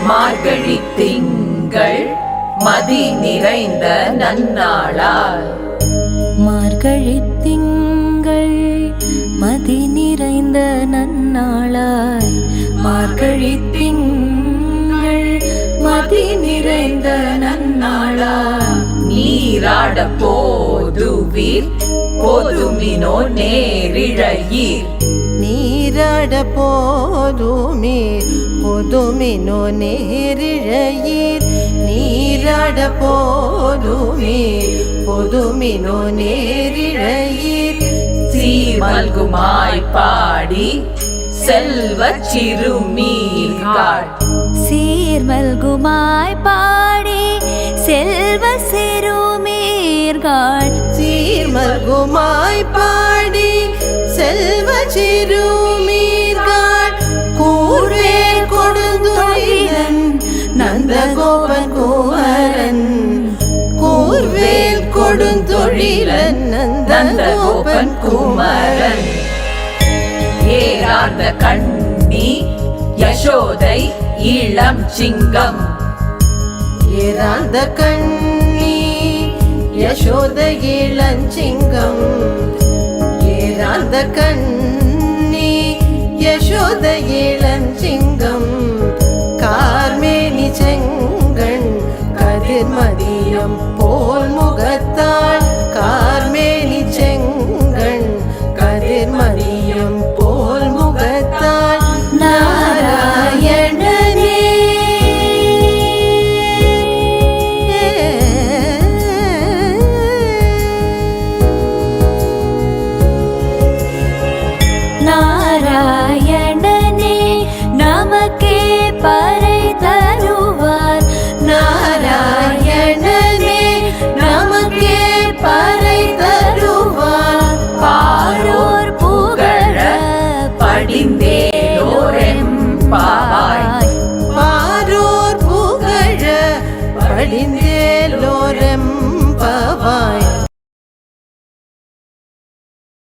மார்கழி திங்கள் மதி நிறைந்த நன்னாளால். மார்கழி திங்கள் மதி நிறைந்த நன்னாளாய். மார்கழி திங்கள் மதி நிறைந்த நன்னாளாய். நீராட போதுவீர் பொதுமினோ நேரிழையீர். நீராட போதுமீர் பொதுமினோ நேரிழையீர். நீராட போதுமீர் பொதுமினோ நேரிழையீர். சீர்மல்குமாய் பாடி செல்வச் சிறுமீர்கள். சீர்மல்குமாய் பாடி செல்வ சிறுமீர்கள். சீர்மல்குமாய் பாடி செல்வ சிறுமீர்கள். கூர்வேல் கொடுந்தொழிலன் நந்தகோபன் குமரன். கூர்வேல் கொடுந்தொழிலன் நந்தகோபன் குமரன். ஏறார்ந்த கண்ணி யசோதை இளம் சிங்கம். ஏறார்ந்த கண்ணி யசோதை இளஞ்சிங்கம். ஏறார்ந்த கண்ணி யசோதை இளஞ்சிங்கம். கார்மேனி செங்கண் கதிர்மதியம் போல் முகத்தாள். கார்மேனி செங்கண் கதிர்மதியம் போல் முகத்தாள். நாராயணனே நாராயணனே நமக்கே பறை தருவார். நாராயணனே நமக்கே பறை தருவார். பாரோர் புகழ படிந்தேலோரெம்பாவாய். பாரோர் புகழ படிந்தேலோரெம்பாவாய்.